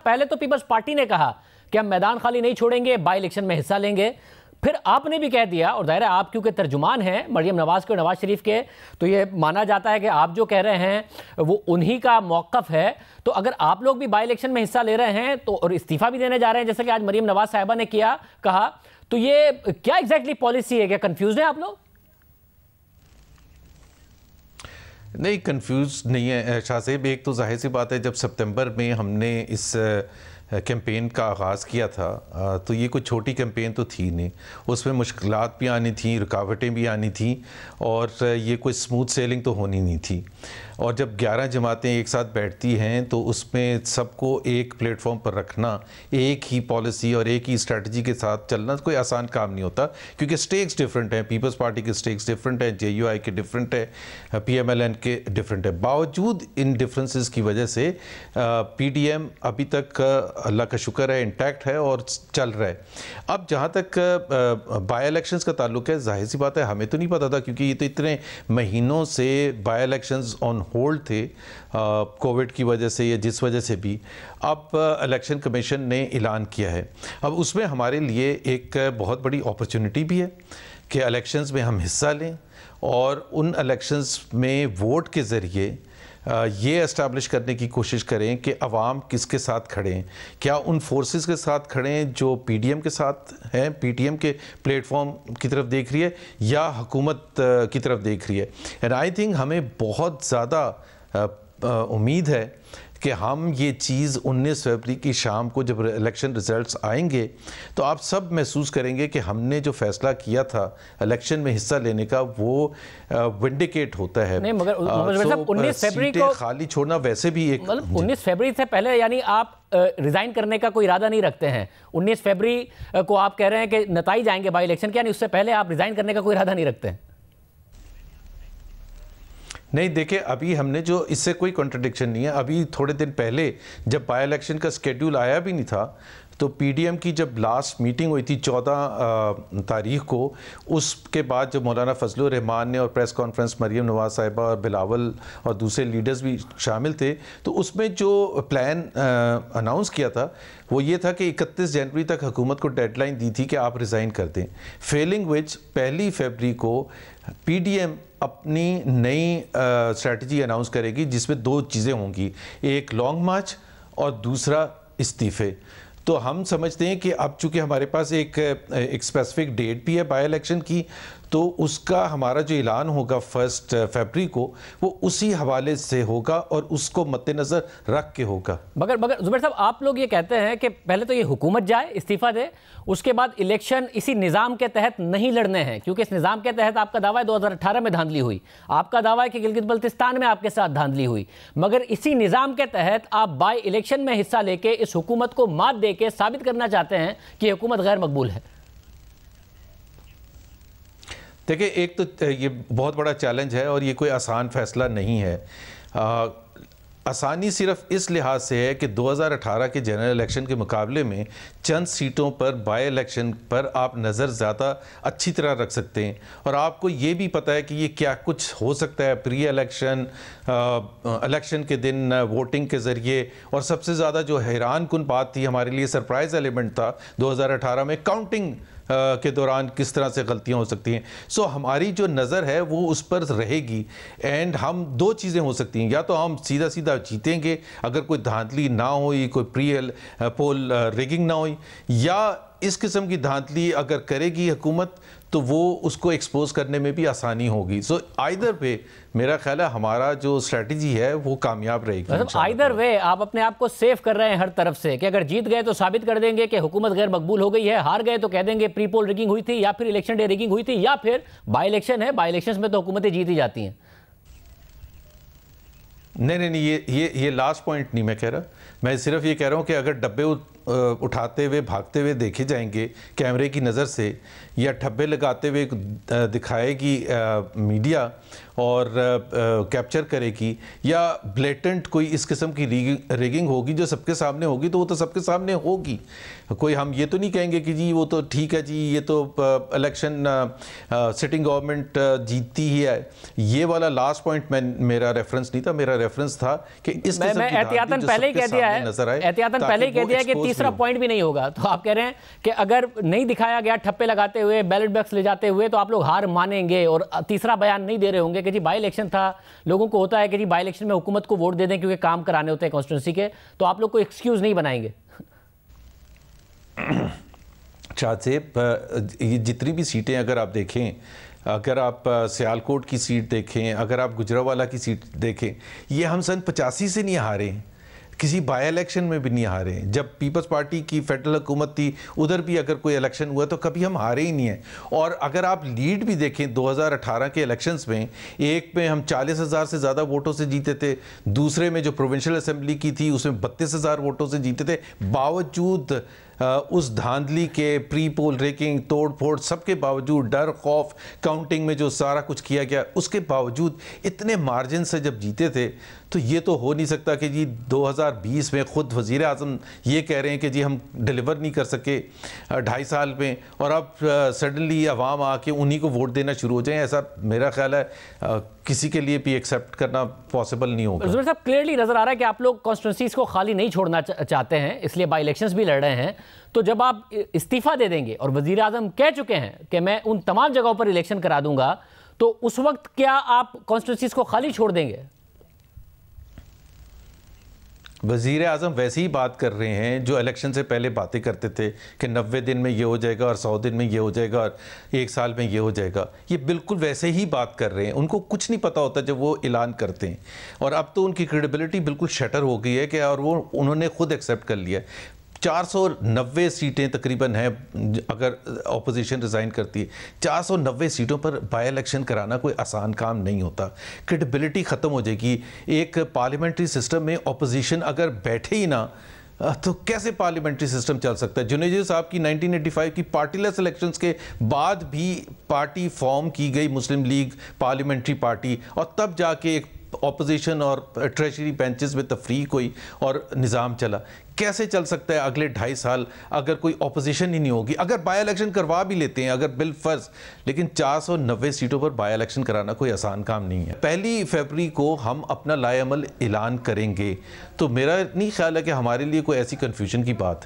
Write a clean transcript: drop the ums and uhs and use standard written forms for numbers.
पहले तो peoples party ने कहा कि हम मैदान खाली नहीं छोड़ेंगे, बाई इलेक्शन में हिस्सा लेंगे। फिर आपने भी कह दिया, और दायरा आप क्योंकि तर्जुमान हैं मरियम नवाज के और नवाज शरीफ के, तो ये माना जाता है कि आप जो कह रहे हैं वो उन्हीं का मौक़िफ़ है। तो अगर आप लोग भी बाई इलेक्शन में हिस्सा ले रहे हैं तो और इस्तीफ़ा भी देने जा रहे हैं जैसे कि आज मरियम नवाज साहिबा ने कहा, तो ये क्या एग्जैक्टली पॉलिसी है? क्या कंफ्यूज हैं आप लोग? नहीं, कंफ्यूज नहीं है शाह साहब। एक तो जाहिर सी बात है, जब सितंबर में हमने इस कैंपेन का आगाज़ किया था तो ये कोई छोटी कैंपेन तो थी नहीं, उसमें मुश्किलात भी आनी थी, रुकावटें भी आनी थी, और ये कोई स्मूथ सेलिंग तो होनी नहीं थी। और जब 11 जमातें एक साथ बैठती हैं तो उसमें सबको एक प्लेटफॉर्म पर रखना, एक ही पॉलिसी और एक ही स्ट्रेटजी के साथ चलना कोई आसान काम नहीं होता, क्योंकि स्टेक्स डिफरेंट हैं। पीपल्स पार्टी के स्टेक्स डिफरेंट हैं, JUI के डिफरेंट है, PMLN के डिफरेंट है। बावजूद इन डिफरेंसेस की वजह से PDM अभी तक अल्लाह का शुक्र है इंटैक्ट है और चल रहा है। अब जहाँ तक बाई इलेक्शंस का ताल्लुक है, जाहिर सी बात है हमें तो नहीं पता था, क्योंकि ये तो इतने महीनों से बाई इलेक्शंस ऑन होल्ड थे कोविड की वजह से या जिस वजह से भी। अब इलेक्शन कमीशन ने ऐलान किया है। अब उसमें हमारे लिए एक बहुत बड़ी अपॉर्चुनिटी भी है कि इलेक्शंस में हम हिस्सा लें और उन इलेक्शंस में वोट के ज़रिए ये एस्टैब्लिश करने की कोशिश करें कि अवाम किसके साथ खड़े हैं। क्या उन फोर्सेस के साथ खड़े हैं जो PDM के साथ हैं, PTM के प्लेटफॉर्म की तरफ देख रही है, या हुकूमत की तरफ देख रही है। एंड आई थिंक हमें बहुत ज़्यादा उम्मीद है कि हम ये चीज़ 19 फरवरी की शाम को जब इलेक्शन रिजल्ट्स आएंगे तो आप सब महसूस करेंगे कि हमने जो फैसला किया था इलेक्शन में हिस्सा लेने का वो विंडिकेट होता है। नहीं, मगर 19 फरवरी को खाली छोड़ना वैसे भी एक, मतलब 19 फरवरी से पहले यानी आप रिजाइन करने का कोई इरादा नहीं रखते हैं। 19 फरवरी को आप कह रहे हैं कि नताइज आएंगे बाई इलेक्शन के, यानी उससे पहले आप रिजाइन करने का कोई इरादा नहीं रखते हैं? नहीं, देखिए अभी हमने जो, इससे कोई कॉन्ट्रडिक्शन नहीं है। अभी थोड़े दिन पहले जब बाई इलेक्शन का स्केड्यूल आया भी नहीं था तो PDM की जब लास्ट मीटिंग हुई थी 14 तारीख को, उसके बाद जब मौलाना फजलुर रहमान ने और प्रेस कॉन्फ्रेंस मरियम नवाज साहिबा और बिलावल और दूसरे लीडर्स भी शामिल थे, तो उसमें जो प्लान अनाउंस किया था वो ये था कि 31 जनवरी तक हुकूमत को डेडलाइन दी थी कि आप रिज़ाइन कर दें। फेलिंग विच 1 फरवरी को PDM अपनी नई स्ट्रैटेजी अनाउंस करेगी जिसमें 2 चीज़ें होंगी, एक लॉन्ग मार्च और दूसरा इस्तीफ़े। तो हम समझते हैं कि अब चूँकि हमारे पास एक स्पेसिफिक डेट भी है बाई इलेक्शन की, तो उसका हमारा जो ऐलान होगा 1 फरवरी को वो उसी हवाले से होगा और उसको मद्देनज़र रख के होगा। मगर ज़ुबैर साहब, आप लोग ये कहते हैं कि पहले तो ये हुकूमत जाए, इस्तीफ़ा दे, उसके बाद इलेक्शन इसी निज़ाम के तहत नहीं लड़ने हैं, क्योंकि इस निज़ाम के तहत आपका दावा है 2018 में धांधली हुई, आपका दावा है कि गिलगित बल्तिस्तान में आपके साथ धांधली हुई, मगर इसी निज़ाम के तहत आप बाई इलेक्शन में हिस्सा लेके इस हुकूमत को मात दे के साबित करना चाहते हैं कि हुकूमत गैर मकबूल है। देखिए, एक तो ये बहुत बड़ा चैलेंज है और ये कोई आसान फैसला नहीं है। आसानी सिर्फ इस लिहाज से है कि 2018 के जनरल इलेक्शन के मुकाबले में चंद सीटों पर बाई इलेक्शन पर आप नज़र ज़्यादा अच्छी तरह रख सकते हैं, और आपको ये भी पता है कि ये क्या कुछ हो सकता है प्री इलेक्शन, इलेक्शन के दिन वोटिंग के ज़रिए। और सबसे ज़्यादा जो हैरान कुन बात थी, हमारे लिए सरप्राइज़ एलिमेंट था 2018 में, काउंटिंग के दौरान किस तरह से गलतियां हो सकती हैं। सो हमारी जो नज़र है वो उस पर रहेगी। एंड हम 2 चीज़ें हो सकती हैं, या तो हम सीधा सीधा जीतेंगे अगर कोई धांधली ना हुई, कोई प्री पोल रिगिंग ना हुई, या इस किस्म की धांधली अगर करेगी हुकूमत तो वो उसको एक्सपोज करने में भी आसानी होगी। सो आइदर वे मेरा ख्याल है हमारा जो स्ट्रेटजी है वो कामयाब रहेगी। मतलब आइदर वे आप अपने आप को सेफ कर रहे हैं हर तरफ से, कि अगर जीत गए तो साबित कर देंगे कि हुकूमत गैर मकबूल हो गई है, हार गए तो कह देंगे प्री पोल रिगिंग हुई थी, या फिर इलेक्शन डे रिगिंग हुई थी, या फिर बाई इलेक्शन है, बाई इलेक्शन में तो हुकूमतें जीत ही जाती हैं। नहीं, ये लास्ट पॉइंट नहीं मैं कह रहा। मैं सिर्फ ये कह रहा हूँ कि अगर डब्बे उठाते हुए भागते हुए देखे जाएंगे कैमरे की नज़र से, या ठब्बे लगाते हुए दिखाएगी मीडिया, और कैप्चर करेगी, या ब्लेटेंट कोई इस किस्म की रिगिंग होगी जो सबके सामने होगी, तो वो तो सबके सामने होगी। कोई हम ये तो नहीं कहेंगे कि जी वो तो ठीक है जी, ये तो इलेक्शन सिटिंग गवर्नमेंट जीतती ही है। ये वाला लास्ट पॉइंट मेरा रेफरेंस नहीं था, मेरा रेफरेंस था कि इस मैं एहतियातन पहले ही कह दिया है, एहतियातन पहले ही कह दिया है कि तीसरा पॉइंट भी नहीं होगा। तो आप कह रहे हैं कि अगर नहीं दिखाया गया ठप्पे लगाते हुए, बैलेट बॉक्स ले जाते हुए, तो आप लोग हार मानेंगे और तीसरा बयान नहीं दे रहे होंगे कि जी बाई इलेक्शन था। लोगों को होता है कि जी बाई इलेक्शन में हुकूमत को वोट दे दें क्योंकि काम कराने होते हैं कॉन्स्टिट्यूंसी के, तो आप लोग को एक्सक्यूज नहीं बनाएंगे। शाह साहब, ये जितनी भी सीटें अगर आप देखें, अगर आप सियालकोट की सीट देखें, अगर आप गुजरावाला की सीट देखें, ये हम सन 85 से नहीं हारे हैं, किसी बाई इलेक्शन में भी नहीं हारे हैं। जब पीपल्स पार्टी की फेडरल हुकूमत थी उधर भी अगर कोई इलेक्शन हुआ तो कभी हम हारे ही नहीं हैं। और अगर आप लीड भी देखें 2018 के इलेक्शंस में, एक में हम 40,000 से ज़्यादा वोटों से जीते थे, दूसरे में जो प्रोविंशियल असेंबली की थी उसमें 32,000 वोटों से जीते थे। बावजूद उस धांधली के, प्री पोल रेकिंग, तोड़ फोड़, सबके बावजूद, डर खौफ, काउंटिंग में जो सारा कुछ किया गया, उसके बावजूद इतने मार्जिन से जब जीते थे, तो ये तो हो नहीं सकता कि जी 2020 में खुद वज़ीर आज़म ये कह रहे हैं कि जी हम डिलीवर नहीं कर सके 2.5 साल में, और अब सडनली अवाम आके उन्हीं को वोट देना शुरू हो जाए। ऐसा मेरा ख्याल है किसी के लिए भी एक्सेप्ट करना पॉसिबल नहीं होगा। ज़ुबैर साहब, क्लियरली नजर आ रहा है कि आप लोग कॉन्स्टिट्यूंसीज को खाली नहीं छोड़ना चाहते हैं, इसलिए बाई इलेक्शंस भी लड़ रहे हैं। तो जब आप इस्तीफा दे देंगे, और वजीर आजम कह चुके हैं कि मैं उन तमाम जगहों पर इलेक्शन करा दूंगा, तो उस वक्त क्या आप कॉन्स्टिट्यूंसीज को खाली छोड़ देंगे? वज़ीर आज़म वैसे ही बात कर रहे हैं जो इलेक्शन से पहले बातें करते थे कि 90 दिन में ये हो जाएगा और 100 दिन में ये हो जाएगा और 1 साल में ये हो जाएगा। ये बिल्कुल वैसे ही बात कर रहे हैं, उनको कुछ नहीं पता होता जब वो ऐलान करते हैं। और अब तो उनकी क्रेडिबिलिटी बिल्कुल शटर हो गई है कि, और वो उन्होंने खुद एक्सेप्ट कर लिया है। 490 सीटें तकरीबन हैं, अगर अपोजिशन रिज़ाइन करती है, 490 सीटों पर बाई इलेक्शन कराना कोई आसान काम नहीं होता। क्रेडिबिलिटी ख़त्म हो जाएगी। एक पार्लियामेंट्री सिस्टम में अपोजिशन अगर बैठे ही ना, तो कैसे पार्लियामेंट्री सिस्टम चल सकता है? जुनेजर साहब की 1985 की पार्टीलेस इलेक्शंस के बाद भी पार्टी फॉर्म की गई, मुस्लिम लीग पार्लियामेंट्री पार्टी, और तब जाके एक ऑपोजिशन और ट्रेजरी बेंचेस में तफरीक हुई और निज़ाम चला। कैसे चल सकता है अगले 2.5 साल अगर कोई ऑपोजिशन ही नहीं होगी? अगर बाई इलेक्शन करवा भी लेते हैं, अगर बिल फर्ज, लेकिन 490 सीटों पर बाई इलेक्शन कराना कोई आसान काम नहीं है। 1 फरवरी को हम अपना लाएअमल ऐलान करेंगे, तो मेरा नहीं ख्याल है कि हमारे लिए कोई ऐसी कन्फ्यूजन की बात है।